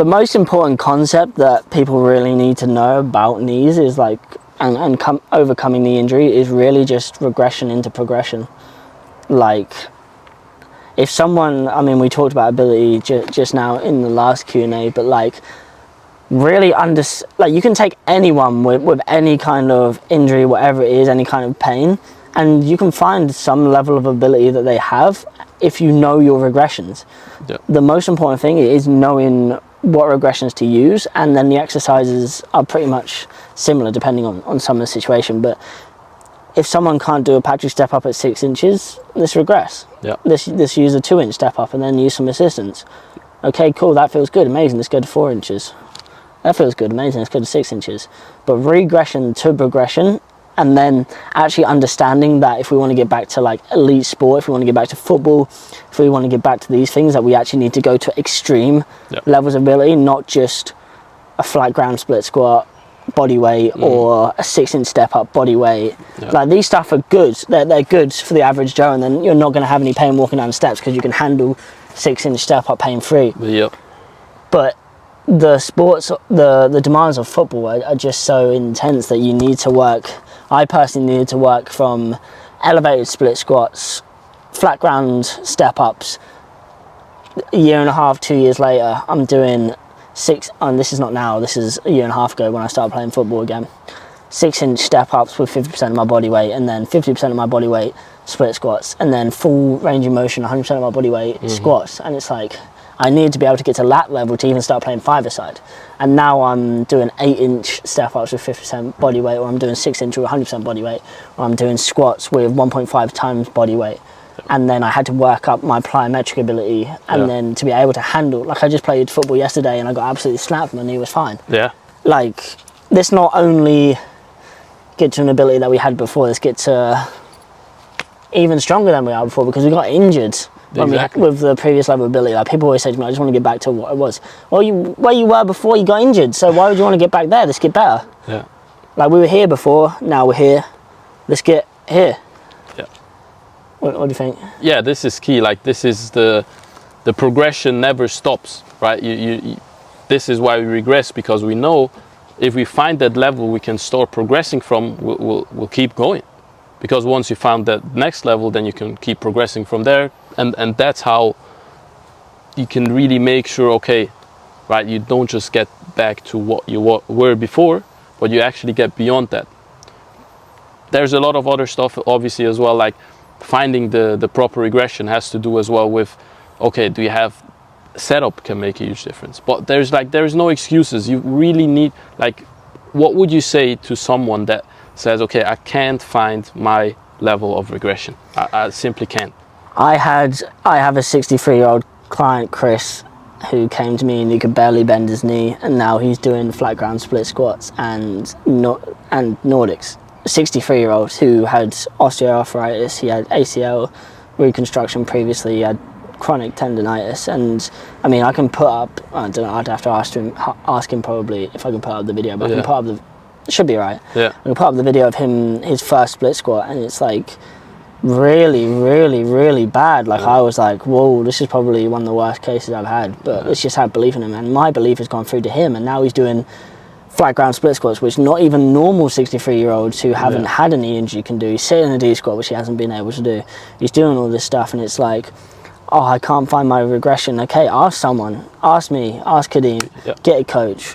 the most important concept that people really need to know about knees is like, and overcoming knee injury is really just regression into progression. Like, if someone, I mean, we talked about ability just now in the last Q&A, but like, really like, you can take anyone with any kind of injury, whatever it is, any kind of pain, and you can find some level of ability that they have if you know your regressions. Yeah. The most important thing is knowing what regressions to use, and then the exercises are pretty much similar depending on someone's situation. But if someone can't do a Patrick step up at 6 inches, let's regress. Yeah. Let's use a 2-inch step up and then use some assistance. Okay, cool, that feels good, amazing, let's go to 4 inches. That feels good, amazing, let's go to 6 inches. But regression to progression, and then actually understanding that if we want to get back to like elite sport, if we want to get back to football, if we want to get back to these things, that we actually need to go to extreme levels of ability, not just a flat ground split squat body weight or a 6-inch step up body weight. Like, these stuff are good, they're good for the average Joe, and then you're not going to have any pain walking down the steps because you can handle 6-inch step up pain free. But the sports, the demands of football are just so intense that you need to work. I personally needed to work from elevated split squats, flat ground step ups. A year and a half, 2 years later, I'm doing and this is not now, this is a year and a half ago when I started playing football again, 6-inch step ups with 50% of my body weight, and then 50% of my body weight split squats, and then full range of motion, 100% of my body weight squats. And it's like, I needed to be able to get to that level to even start playing five-a-side. And now I'm doing 8-inch step ups with 50% body weight, or I'm doing 6-inch with 100% body weight, or I'm doing squats with 1.5 times body weight. And then I had to work up my plyometric ability, and then to be able to handle, like, I just played football yesterday and I got absolutely snapped, my knee was fine. Like, this not only get to an ability that we had before, let's get to even stronger than we are before, because we got injured with the previous level of ability. Like, people always say to me, I just want to get back to what it was. Well, where you were before you got injured, so why would you want to get back there? Let's get better. Like, we were here before, now we're here, let's get here. What do you think? Yeah, this is key. Like, this is the progression never stops, right? This is why we regress, because we know if we find that level we can start progressing from, we'll keep going. Because once you found that next level, then you can keep progressing from there, and that's how you can really make sure, okay, right, you don't just get back to what you were before, but you actually get beyond that. There's a lot of other stuff obviously as well, like finding the proper regression has to do as well with, okay, do you have setup can make a huge difference. But there's no excuses. You really need, like, what would you say to someone that says, okay, I can't find my level of regression, I simply can't? I have a 63-year-old client, Chris, who came to me and he could barely bend his knee, and now he's doing flat ground split squats and Nordics. 63-year-old who had osteoarthritis, he had ACL reconstruction previously, he had chronic tendonitis, and I mean, I can put up, I don't know, I'd have to ask him probably if I can put up the video, but I can put up it should be right. I can put up the video of him, his first split squat, and it's like really, really, really bad. Like, I was like, whoa, this is probably one of the worst cases I've had, but let's just have belief in him, and my belief has gone through to him, and now he's doing flat ground split squats, which not even normal 63-year-olds who haven't had any injury can do. He's sitting in a D squat, which he hasn't been able to do. He's doing all this stuff, and it's like, oh, I can't find my regression. Okay, ask someone, ask me, ask Kadeem, get a coach.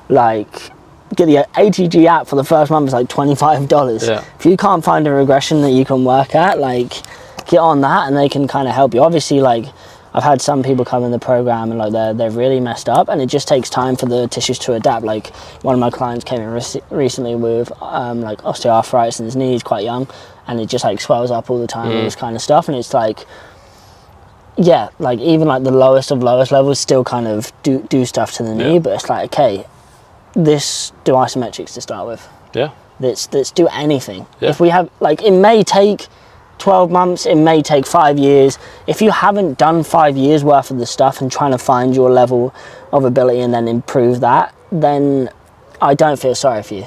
Like, get the ATG app for the first month is like $25. If you can't find a regression that you can work at, like, get on that and they can kind of help you. Obviously, like, I've had some people come in the program and like they're really messed up, and it just takes time for the tissues to adapt. Like, one of my clients came in recently with like osteoarthritis in his knee. He's quite young, and it just like swells up all the time, all this kind of stuff. And it's like, yeah, like even like the lowest of lowest levels still kind of do stuff to the knee, but it's like, okay, this do isometrics to start with. Let's do anything. If we have, like, it may take 12 months, it may take 5 years. If you haven't done 5 years worth of the stuff and trying to find your level of ability and then improve that, then I don't feel sorry for you.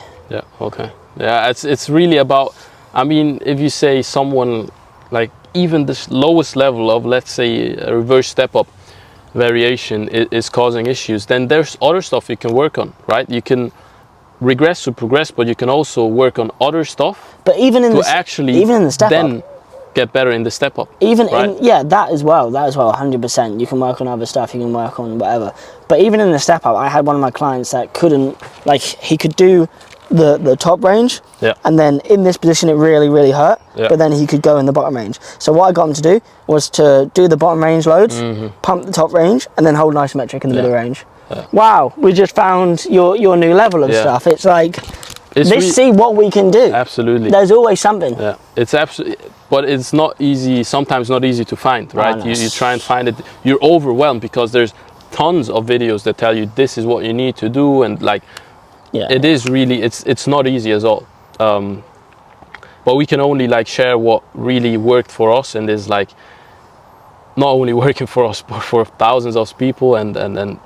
It's really about, I mean, if you say someone like even this lowest level of, let's say, a reverse step up, variation is causing issues, then there's other stuff you can work on, right? You can regress to progress, but you can also work on other stuff But even in to the actually even in the step then up, get better in the step up. even right? in that as well, 100%. You can work on other stuff, you can work on whatever. But even in the step up, I had one of my clients that couldn't, like, he could do the top range, Yeah. and then in this position it really hurt, Yeah. but then he could go in the bottom range. So what I got him to do was to do the bottom range loads, pump the top range, and then hold isometric in the middle range. Wow, we just found your new level of Yeah. stuff. It's like, It's let's see what we can do. Absolutely. There's always something. Yeah, it's absolutely, but it's not easy. Sometimes not easy to find, right? no. You try and find it. You're overwhelmed because there's tons of videos that tell you this is what you need to do, and like, Yeah. it is really, it's not easy at all. But we can only like share what really worked for us, and is like not only working for us, but for thousands of people, and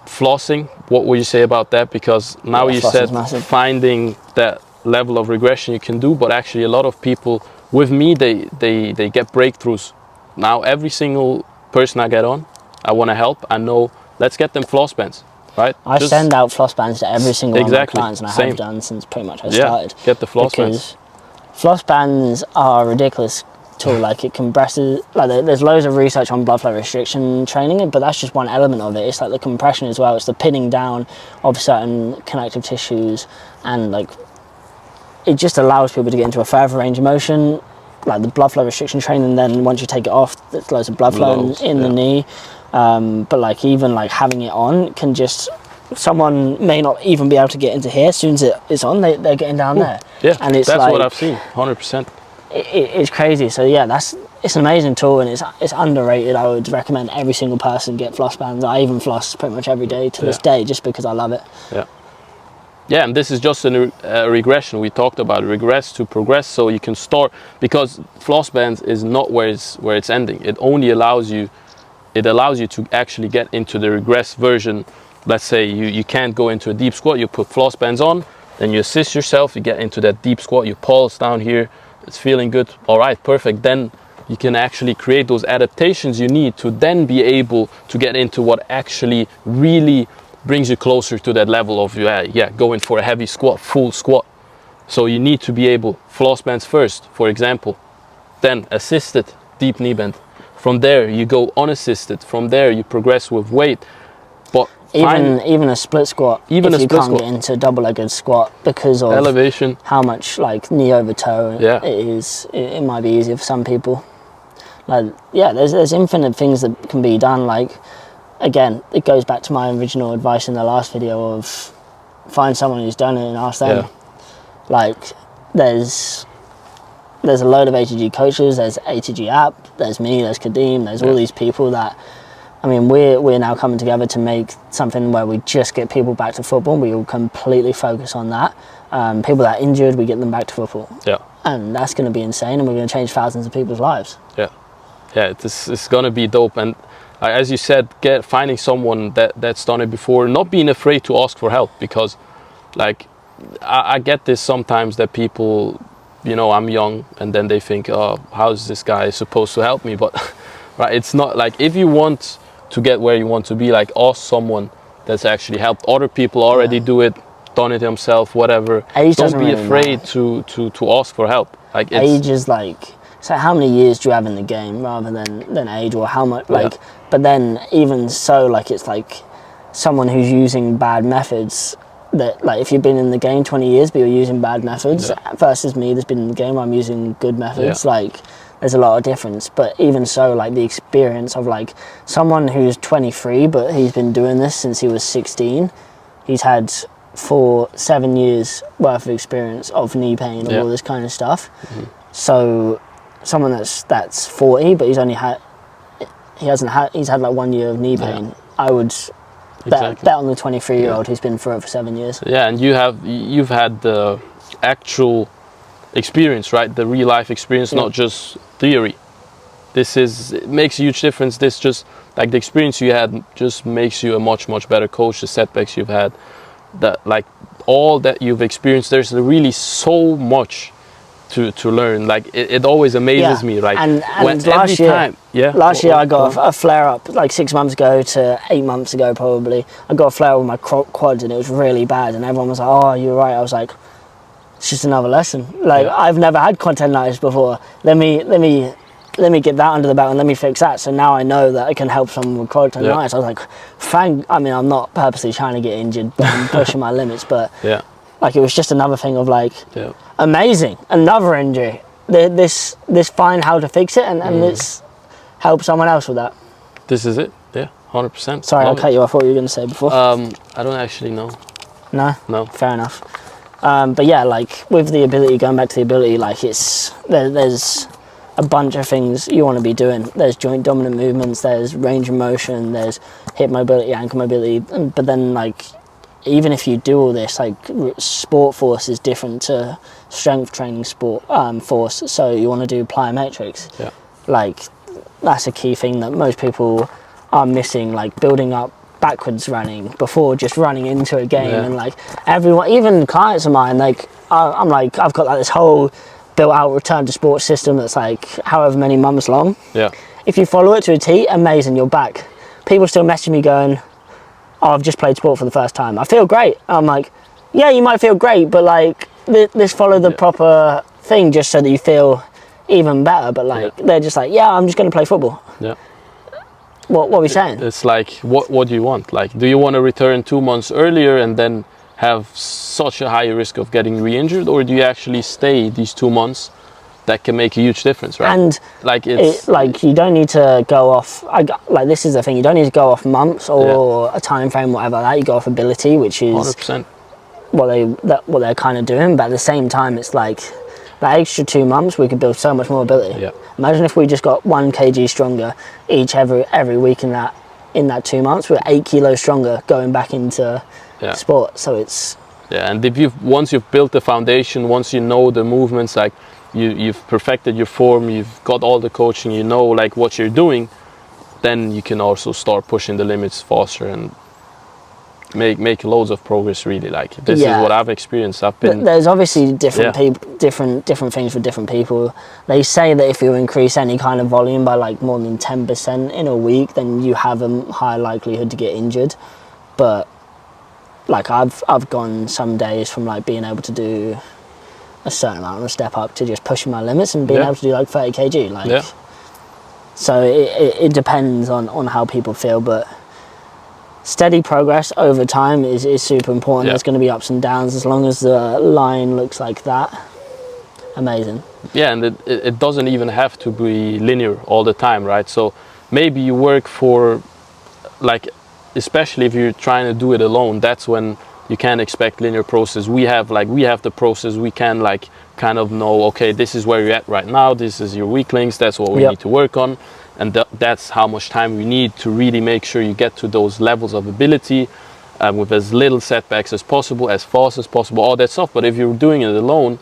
flossing. What would you say about that? Because now Yeah, you flossing's said massive. finding that level of regression you can do, but actually a lot of people with me, they get breakthroughs. Now every single person I get on, I want to help. I know, let's get them floss bands, right? I send out floss bands to every single one of my Exactly, clients, and I same. have done since pretty much I Yeah, started. get the floss bands. Because floss bands are a ridiculous tool. Like, it compresses. Like, there's loads of research on blood flow restriction training, but that's just one element of it. It's like the compression as well. It's the pinning down of certain connective tissues, and like, it just allows people to get into a further range of motion. Like the blood flow restriction training, then once you take it off, there's loads of blood flow Loads, in the knee. But like, even like having it on can just, someone may not even be able to get into here. As soon as it's on, they're getting down there. Yeah, and it's that's like, what I've seen, 100%. It's crazy. So yeah, it's an amazing tool, and it's underrated. I would recommend every single person get floss bands. I even floss pretty much every day to this day, just because I love it. Yeah. Yeah, and this is just a regression. We talked about regress to progress, so you can start, because floss bands is not where it's ending. It only allows you to actually get into the regress version. Let's say you can't go into a deep squat, you put floss bands on, then you assist yourself, you get into that deep squat, you pulse down here, it's feeling good, all right, perfect. Then you can actually create those adaptations you need to then be able to get into what actually really brings you closer to that level of going for a heavy squat, full squat. So you need to be able, floss bands first, for example, then assisted deep knee bend. From there you go unassisted. From there you progress with weight. But Even a split squat, Even if a you split can't squat. get into double-legged squat because of elevation, how much like knee over toe Yeah. it is, it might be easier for some people. Like, yeah, there's infinite things that can be done. Like, again, it goes back to my original advice in the last video of find someone who's done it and ask them. Yeah. Like, there's a load of ATG coaches, there's ATG app, there's me, there's Kadeem, there's all these people that, I mean, we're now coming together to make something where we just get people back to football. We will completely focus on that. People that are injured, we get them back to football. Yeah. And that's going to be insane, and we're going to change thousands of people's lives. Yeah, it's gonna be dope. And as you said, finding someone that's done it before, not being afraid to ask for help, because like I get this sometimes that people, I'm young, and then they think, oh, how's this guy supposed to help me? But right, it's not like, if you want to get where you want to be, like, ask someone that's actually helped other people already do it, done it himself, whatever. Age Don't doesn't be really afraid matter. to ask for help. Like, it's, Age is like, so how many years do you have in the game rather than age, or how much, like, but then even so, like, it's like someone who's using bad methods, that, like, if you've been in the game 20 years but you're using bad methods versus me that's been in the game, I'm using good methods, like, there's a lot of difference. But even so, like, the experience of like someone who's 23 but he's been doing this since he was 16, he's had 7 years worth of experience of knee pain and all this kind of stuff. So someone that's 40 but he's had like 1 year of knee pain, I would bet on the 23-year-old who's been through it for 7 years. Yeah, and you've had the actual experience, right? The real life experience, not just theory. It makes a huge difference. This just, like, the experience you had just makes you a much better coach. The setbacks you've had, that, like, all that you've experienced, there's really so much to learn. Like it always amazes me. Like and when last every year, time, yeah. last year I got a flare up like 6 months ago to 8 months ago probably. I got a flare up with my quads and it was really bad. And everyone was like, "Oh, you're right." I was like, "It's just another lesson." Like I've never had contentitis before. Let me get that under the belt and let me fix that. So now I know that I can help someone with contentitis. I was like, I mean, I'm not purposely trying to get injured, but I'm pushing my limits. But Yeah. like it was just another thing of like, Yeah. amazing, another injury. This find how to fix it and this help someone else with that. This is it. Yeah, 100%. Sorry, I Love it. cut you off. What were you going to say before? I don't actually know. No? No. Fair enough. But yeah, like with the ability, going back to the ability, like there's a bunch of things you want to be doing. There's joint dominant movements, there's range of motion, there's hip mobility, ankle mobility. But then like, even if you do all this, like sport force is different to strength training sport force. So you want to do plyometrics. Yeah. Like that's a key thing that most people are missing, like building up backwards running before just running into a game. Yeah. And like everyone, even clients of mine, like I'm like, I've got like this whole built out return to sports system that's like however many months long. Yeah. If you follow it to a T, amazing, you're back. People still message me going, "Oh, I've just played sport for the first time. I feel great." I'm like, yeah, you might feel great, but like this follow the proper thing just so that you feel even better. But like they're just like, yeah, I'm just going to play football. Yeah. What are we saying? It's like, what do you want? Like, do you want to return 2 months earlier and then have such a high risk of getting re-injured, or do you actually stay these 2 months? That can make a huge difference, right? And like it's like you don't need to go off. Like this is the thing. You don't need to go off months or a time frame, whatever like that. You go off ability, which is 100%. what they're kind of doing. But at the same time, it's like that extra 2 months we could build so much more ability. Yeah. Imagine if we just got 1 kg stronger each every week in that 2 months. We're 8 kilos stronger going back into sport. So it's and if once you've built the foundation, once you know the movements, like you've perfected your form, you've got all the coaching, you know like what you're doing, then you can also start pushing the limits faster and make loads of progress. Really, like this is what I've experienced. I've been there's obviously different people, different things for different people. They say that if you increase any kind of volume by like more than 10% in a week, then you have a higher likelihood to get injured. But like I've gone some days from like being able to do a certain amount of step up to just pushing my limits and being able to do like 30 kg. Like, so it depends on how people feel, but steady progress over time is super important. There's going to be ups and downs. As long as the line looks like that, amazing. Yeah, and it doesn't even have to be linear all the time, right? So maybe you work for, like, especially if you're trying to do it alone, that's when you can't expect linear process. We have the process. We can like kind of know, okay, this is where you're at right now. This is your weak links. That's what we need to work on, and that's how much time we need to really make sure you get to those levels of ability with as little setbacks as possible, as fast as possible, all that stuff. But if you're doing it alone,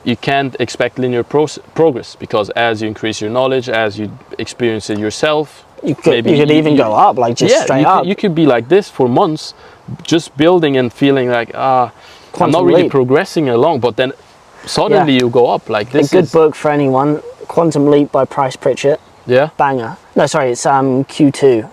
you can't expect linear progress, because as you increase your knowledge, as you experience it yourself, you could even go up, like just straight up. You could be like this for months, just building and feeling like, I'm not really progressing along, but then suddenly you go up like this. A good book for anyone, Quantum Leap by Price Pritchett. Yeah. Banger. No, sorry, it's Q2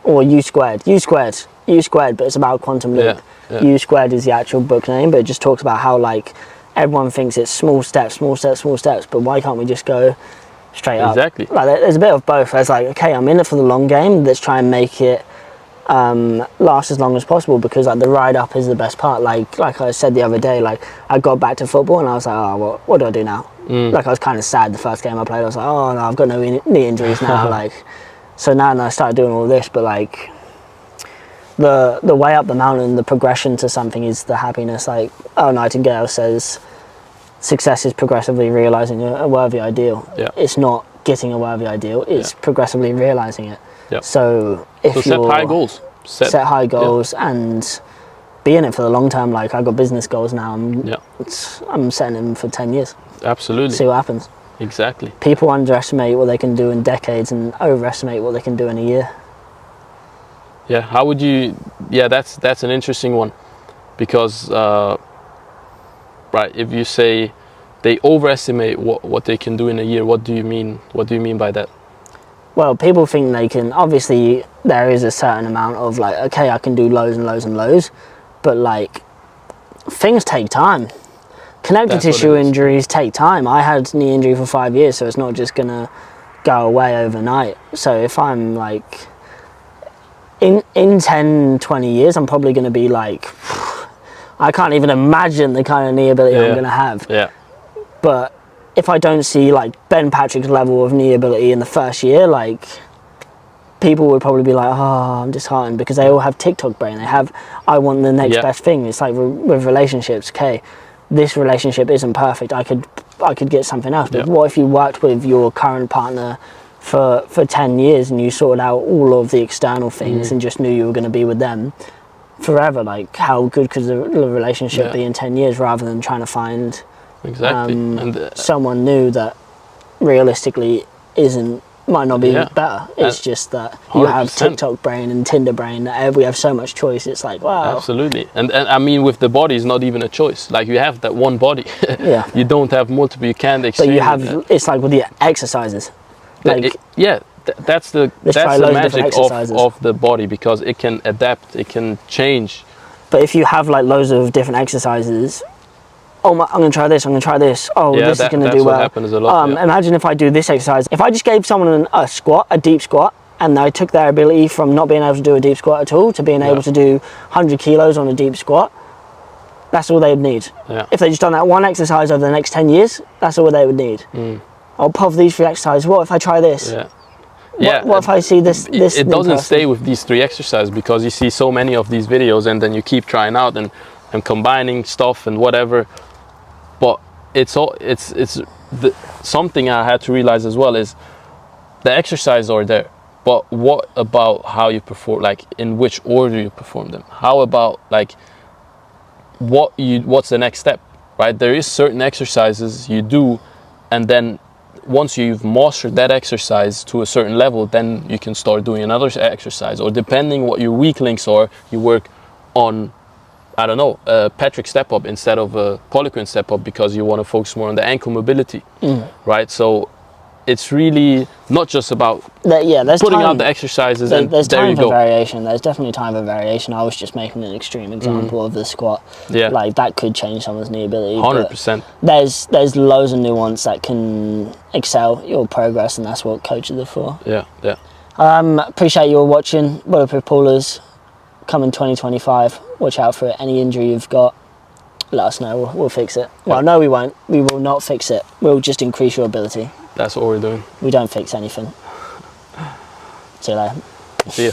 or U squared, but it's about quantum leap. U squared is the actual book name, but it just talks about how like everyone thinks it's small steps, but why can't we just go straight up? Exactly. Like there's a bit of both. It's like, okay, I'm in it for the long game. Let's try and make it last as long as possible, because like the ride up is the best part. Like I said the other day, like I got back to football and I was like, oh, well, what do I do now? Like I was kind of sad the first game I played. I was like, oh no, I've got no knee injuries now. Like, so now I started doing all this, but like the way up the mountain, the progression to something is the happiness. Like Nightingale says, success is progressively realizing a worthy ideal. It's not getting a worthy ideal, it's progressively realizing it. So if you set high goals, set high goals and be in it for the long term. Like I got business goals now. I'm setting them for 10 years. Absolutely. See what happens. Exactly. People underestimate what they can do in decades and overestimate what they can do in a year. Yeah. How would you? Yeah, that's an interesting one, because right, if you say they overestimate what they can do in a year. What do you mean? What do you mean by that? Well, people think they can. Obviously, there is a certain amount of like, okay, I can do lows and lows and lows, but like, things take time. Connective That's what tissue it is. injuries take time. I had knee injury for 5 years, so it's not just gonna go away overnight. So if I'm like, in 10, 20 years, I'm probably gonna be like, I can't even imagine the kind of knee ability I'm gonna have. Yeah. But if I don't see like Ben Patrick's level of knee ability in the first year, like, people would probably be like, oh, I'm disheartened, because they all have TikTok brain. They have, I want the next best thing. It's like with relationships. Okay, this relationship isn't perfect. I could get something else. But what if you worked with your current partner for 10 years and you sorted out all of the external things and just knew you were going to be with them forever? Like, how good could the relationship be in 10 years, rather than trying to find someone new that realistically might not be better. It's just that you 100%. have TikTok brain and Tinder brain, that we have so much choice. It's like, wow. Absolutely. And I mean, with the body, it's not even a choice. Like, you have that one body. Yeah. You don't have multiple. You can't exchange. But you have, it's like with the exercises. Like, that's the magic of the body, because it can adapt, it can change. But if you have like loads of different exercises, I'm going to try this, I'm going to try this. Oh, this is going to do well. Happens a lot, Imagine if I do this exercise. If I just gave someone a squat, a deep squat, and I took their ability from not being able to do a deep squat at all to being able to do 100 kilos on a deep squat, that's all they would need. Yeah. If they just done that one exercise over the next 10 years, that's all they would need. I'll pop these 3 exercises. What if I try this? What if I see this it doesn't stay with these 3 exercises, because you see so many of these videos and then you keep trying out and combining stuff and whatever. But something I had to realize as well is the exercises are there, but what about how you perform, like in which order you perform them? How about like what's the next step, right? There is certain exercises you do, and then once you've mastered that exercise to a certain level, then you can start doing another exercise, or depending what your weak links are, you work on, I don't know, Patrick step up instead of a Poliquin step up, because you want to focus more on the ankle mobility, right? So it's really not just about putting out the exercises and there's there time you for go. variation. There's definitely time for variation. I was just making an extreme example of the squat. Yeah. Like, that could change someone's knee ability. 100%. There's loads of nuance that can excel your progress, and that's what coaches are for. Yeah. Appreciate you all watching. Bulletproof Pullers coming 2025. Watch out for it. Any injury you've got, let us know. We'll fix it. Well, no, we won't. We will not fix it. We'll just increase your ability. That's what we're doing. We don't fix anything. See you later. See ya.